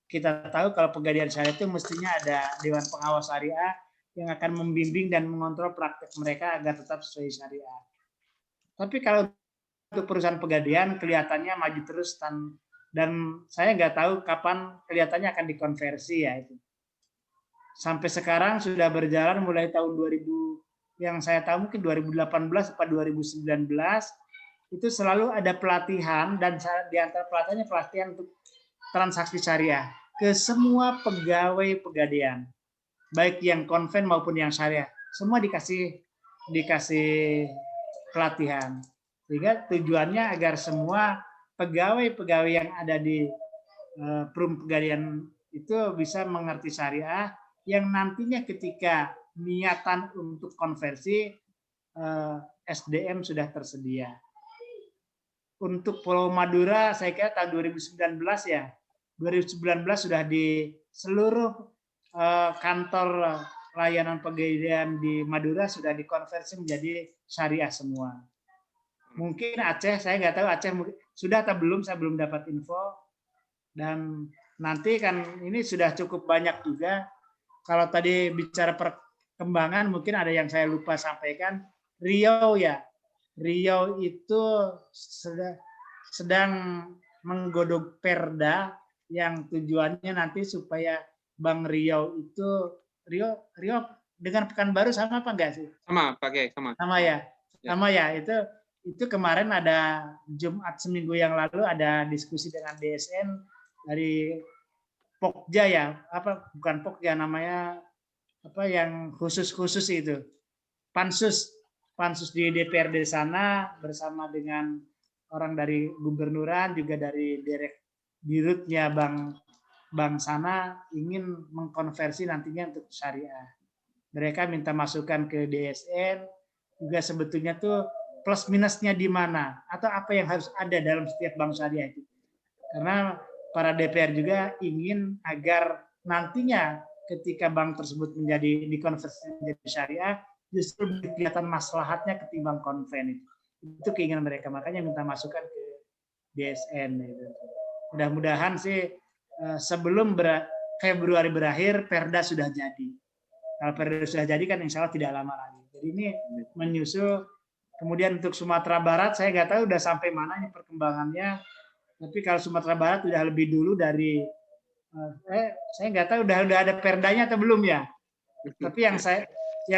kita tahu kalau pegadaian syariah itu mestinya ada Dewan Pengawas Syariah yang akan membimbing dan mengontrol praktek mereka agar tetap sesuai syariah. Tapi kalau untuk perusahaan pegadaian kelihatannya maju terus dan saya nggak tahu kapan kelihatannya akan dikonversi ya itu. Sampai sekarang sudah berjalan mulai tahun 2000 yang saya tahu mungkin 2018 atau 2019 itu selalu ada pelatihan dan di antara pelatihannya pelatihan untuk transaksi syariah ke semua pegawai pegadaian, baik yang konven maupun yang syariah, semua dikasih pelatihan. Sehingga tujuannya agar semua pegawai-pegawai yang ada di perum pegadaian itu bisa mengerti syariah yang nantinya ketika niatan untuk konversi SDM sudah tersedia. Untuk Pulau Madura saya kira tahun 2019 ya. 2019 sudah di seluruh kantor layanan pegawaian di Madura sudah dikonversi menjadi syariah semua. Mungkin Aceh, saya nggak tahu Aceh sudah atau belum, saya belum dapat info. Dan nanti kan ini sudah cukup banyak juga. Kalau tadi bicara perkembangan, mungkin ada yang saya lupa sampaikan. Riau ya, Riau itu sedang menggodok perda yang tujuannya nanti supaya Bank Riau itu Riau dengan Pekanbaru sama apa enggak sih? Sama, pakai sama. Sama ya, sama ya. Itu kemarin ada Jumat seminggu yang lalu ada diskusi dengan DSN dari Pokja ya, apa bukan Pokja namanya apa yang khusus itu pansus di DPRD sana bersama dengan orang dari gubernuran juga dari dirutnya bank sana ingin mengkonversi nantinya untuk syariah. Mereka minta masukan ke DSN juga sebetulnya tuh plus minusnya di mana atau apa yang harus ada dalam setiap bank syariah itu. Karena para DPR juga ingin agar nantinya ketika bank tersebut menjadi dikonversi menjadi syariah justru kelihatan maslahatnya ketimbang konven itu. Itu keinginan mereka, makanya minta masukan ke DSN. Gitu. Mudah-mudahan sih sebelum Februari berakhir Perda sudah jadi. Kalau Perda sudah jadi kan insya Allah tidak lama lagi. Jadi ini menyusul. Kemudian untuk Sumatera Barat saya nggak tahu udah sampai mana perkembangannya. Tapi kalau Sumatera Barat sudah lebih dulu dari saya nggak tahu udah ada Perdanya atau belum ya. Tapi yang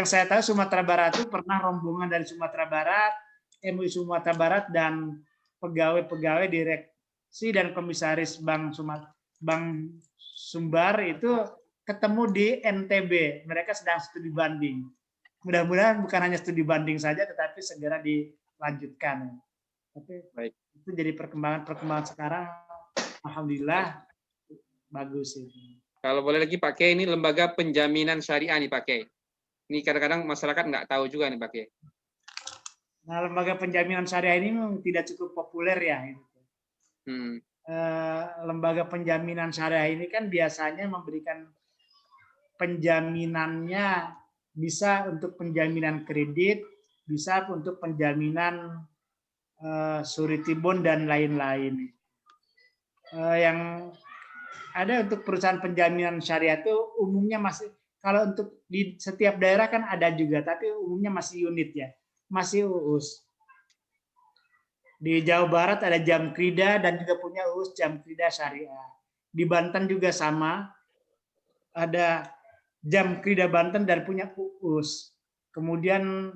saya tahu Sumatera Barat itu pernah rombongan dari Sumatera Barat, MUI Sumatera Barat dan pegawai-pegawai direksi dan komisaris Bank Sumbar itu ketemu di NTB. Mereka sedang studi banding. Mudah-mudahan bukan hanya studi banding saja, tetapi segera dilanjutkan. Tapi baik. Itu jadi perkembangan sekarang, alhamdulillah bagus ini. Kalau boleh lagi pakai ini lembaga penjaminan syariah nih pakai. Ini kadang-kadang masyarakat nggak tahu juga nih pakai. Nah, lembaga penjaminan syariah ini memang tidak cukup populer ya. Lembaga penjaminan syariah ini kan biasanya memberikan penjaminannya bisa untuk penjaminan kredit, bisa untuk penjaminan surety bond dan lain-lain. Yang ada untuk perusahaan penjaminan syariah itu umumnya masih, kalau untuk di setiap daerah kan ada juga, tapi umumnya masih unit ya, masih UUS. Di Jawa Barat ada Jamkrida dan juga punya UUS Jamkrida Syariah. Di Banten juga sama, ada Jamkrida Banten dan punya UUS. Kemudian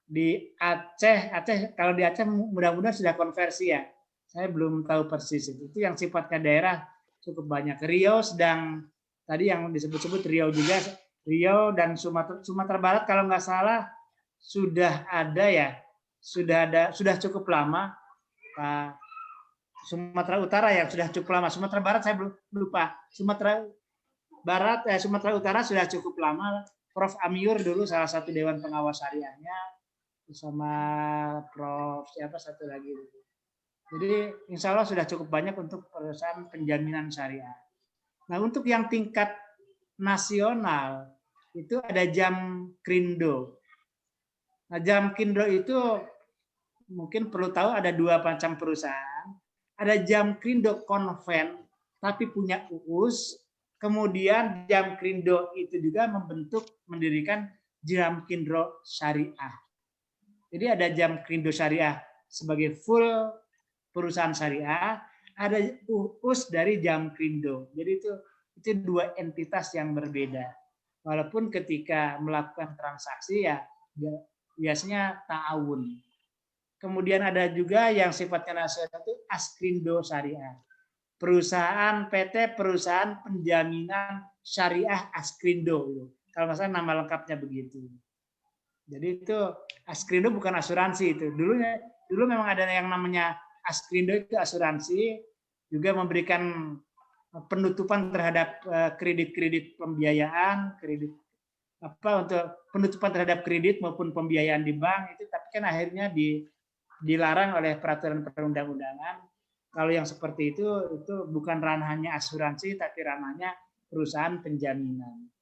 di Aceh kalau di Aceh mudah-mudahan sudah konversi ya. Saya belum tahu persis itu yang sifatnya daerah cukup banyak. Riau sedang tadi yang disebut-sebut Riau juga, Riau dan Sumatera Barat kalau nggak salah sudah ada ya, sudah cukup lama. Pak Sumatera Utara yang sudah cukup lama. Sumatera Barat saya belum lupa. Sumatera Utara sudah cukup lama. Prof. Amiur dulu salah satu dewan pengawas syariahnya bersama Prof. siapa satu lagi. Jadi insya Allah sudah cukup banyak untuk perusahaan penjaminan syariah. Nah untuk yang tingkat nasional itu ada Jamkrindo. Nah Jamkrindo itu mungkin perlu tahu ada dua macam perusahaan. Ada Jamkrindo Konven tapi punya UUS. Kemudian Jamkrindo itu juga mendirikan Jamkrindo Syariah. Jadi ada Jamkrindo Syariah sebagai full perusahaan syariah, ada UUS dari Jamkrindo. Jadi itu dua entitas yang berbeda. Walaupun ketika melakukan transaksi ya biasanya ta'awun. Kemudian ada juga yang sifatnya nasional itu Askrindo Syariah. Perusahaan PT Perusahaan Penjaminan Syariah Askrindo. Kalau nggak salah nama lengkapnya begitu. Jadi itu Askrindo bukan asuransi itu. Dulu memang ada yang namanya Askrindo itu asuransi, juga memberikan penutupan terhadap kredit-kredit pembiayaan, kredit untuk penutupan terhadap kredit maupun pembiayaan di bank itu, tapi kan akhirnya dilarang oleh peraturan perundang-undangan. Kalau yang seperti itu bukan ranahnya asuransi, tapi ranahnya perusahaan penjaminan.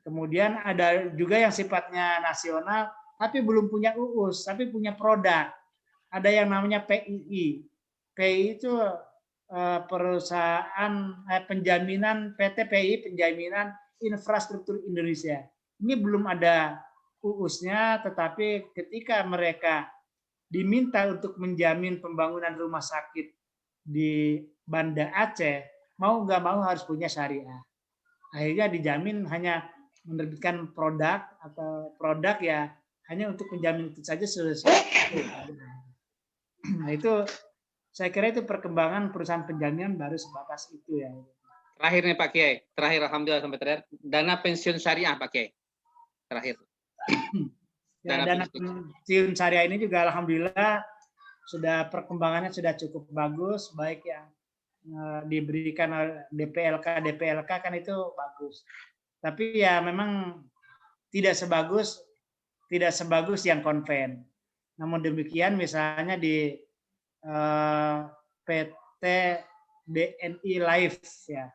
Kemudian ada juga yang sifatnya nasional, tapi belum punya UUS, tapi punya produk. Ada yang namanya PII. PII itu perusahaan penjaminan, PT PII Penjaminan Infrastruktur Indonesia. Ini belum ada UUS-nya, tetapi ketika mereka diminta untuk menjamin pembangunan rumah sakit di Banda Aceh, mau nggak mau harus punya syariah. Akhirnya dijamin hanya menerbitkan produk atau produk ya hanya untuk menjamin itu saja selesai. Nah, itu saya kira itu perkembangan perusahaan penjaminan baru sebatas itu ya. Terakhir nih Pak Kiai, terakhir alhamdulillah sampai terakhir, dana pensiun syariah Pak Kiai. Terakhir. Ya, dana pensiun syariah ini juga alhamdulillah sudah perkembangannya sudah cukup bagus, baik yang diberikan oleh DPLK kan itu bagus. Tapi ya memang tidak sebagus yang konven. Namun demikian misalnya di PT BNI Life ya.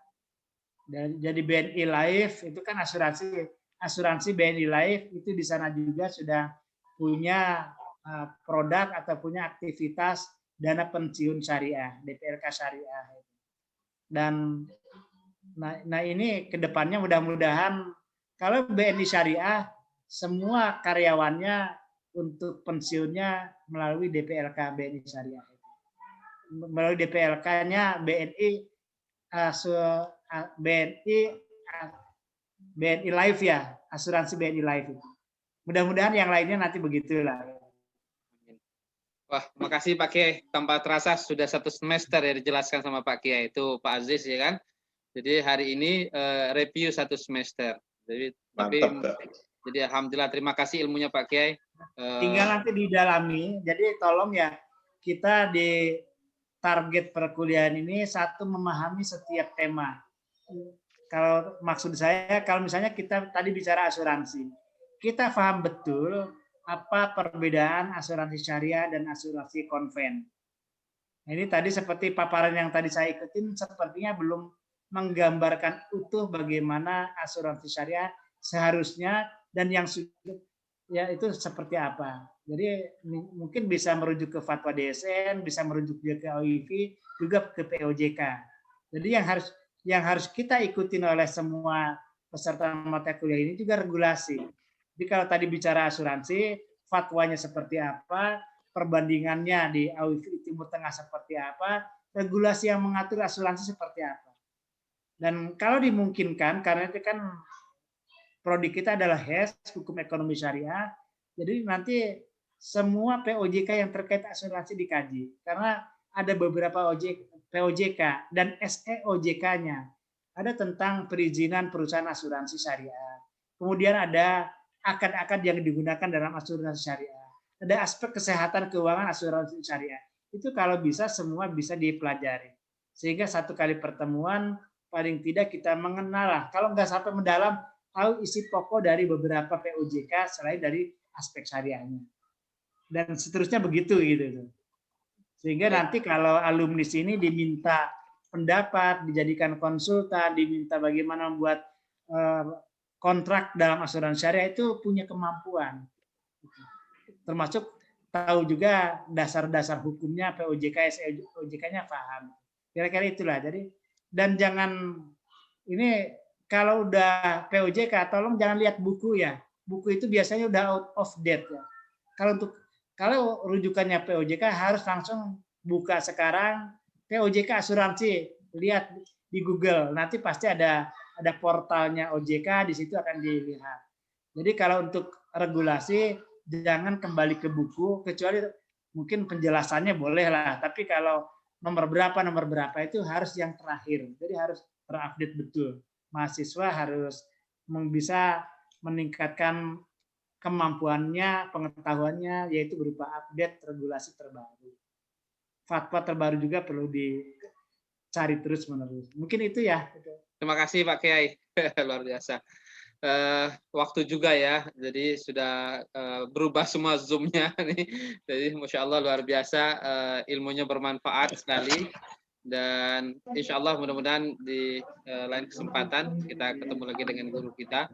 Jadi BNI Life itu kan asuransi BNI Life itu di sana juga sudah punya produk atau punya aktivitas dana pensiun syariah, DPLK syariah. Dan nah ini kedepannya mudah-mudahan kalau BNI syariah semua karyawannya untuk pensiunnya melalui DPLK BNI syariah. Melalui DPLK-nya BNI Life ya, asuransi BNI Life. Mudah-mudahan yang lainnya nanti begitulah. Wah, makasih Pak Kiai. Tanpa terasa sudah 1 semester ya dijelaskan sama Pak Kiai itu Pak Aziz ya kan. Jadi hari ini review 1 semester. Jadi alhamdulillah terima kasih ilmunya Pak Kiai. Tinggal nanti didalami. Jadi tolong ya kita di target perkuliahan ini satu memahami setiap tema. Kalau maksud saya kalau misalnya kita tadi bicara asuransi, kita paham betul apa perbedaan asuransi syariah dan asuransi konven. Ini tadi seperti paparan yang tadi saya ikutin sepertinya belum menggambarkan utuh bagaimana asuransi syariah seharusnya dan yang ya itu seperti apa. Jadi mungkin bisa merujuk ke fatwa DSN, bisa merujuk juga ke OIV, juga ke POJK. Jadi yang harus kita ikutin oleh semua peserta mata kuliah ini juga regulasi. Jadi kalau tadi bicara asuransi, fatwanya seperti apa, perbandingannya di OIV Timur Tengah seperti apa, regulasi yang mengatur asuransi seperti apa. Dan kalau dimungkinkan, karena itu kan prodi kita adalah HES, Hukum Ekonomi Syariah, jadi nanti semua POJK yang terkait asuransi dikaji. Karena ada beberapa POJK dan SEOJK-nya. Ada tentang perizinan perusahaan asuransi syariah. Kemudian ada akad-akad yang digunakan dalam asuransi syariah. Ada aspek kesehatan keuangan asuransi syariah. Itu kalau bisa semua bisa dipelajari. Sehingga satu kali pertemuan paling tidak kita mengenal lah. Kalau nggak sampai mendalam, tahu isi pokok dari beberapa POJK selain dari aspek syariahnya. Dan seterusnya begitu gitu. Sehingga nanti kalau alumni sini diminta pendapat, dijadikan konsultan, diminta bagaimana membuat kontrak dalam asuransi syariah itu punya kemampuan. Termasuk tahu juga dasar-dasar hukumnya POJK, SEOJK-nya paham. Kira-kira itulah. Jadi dan jangan ini kalau udah POJK tolong jangan lihat buku ya. Buku itu biasanya udah out of date ya. Kalau rujukannya POJK harus langsung buka sekarang POJK asuransi, lihat di Google, nanti pasti ada portalnya OJK, di situ akan dilihat. Jadi kalau untuk regulasi jangan kembali ke buku, kecuali mungkin penjelasannya boleh lah, tapi kalau nomor berapa itu harus yang terakhir, jadi harus terupdate betul. Mahasiswa harus bisa meningkatkan kemampuannya, pengetahuannya, yaitu berupa update regulasi terbaru. Fatwa terbaru juga perlu cari terus menerus. Mungkin itu ya. Terima kasih Pak Kiai, luar biasa. Waktu juga ya, jadi sudah berubah semua zoom-nya nih. Jadi Masya Allah luar biasa, ilmunya bermanfaat sekali. Dan insya Allah mudah-mudahan di lain kesempatan kita ketemu lagi dengan guru kita.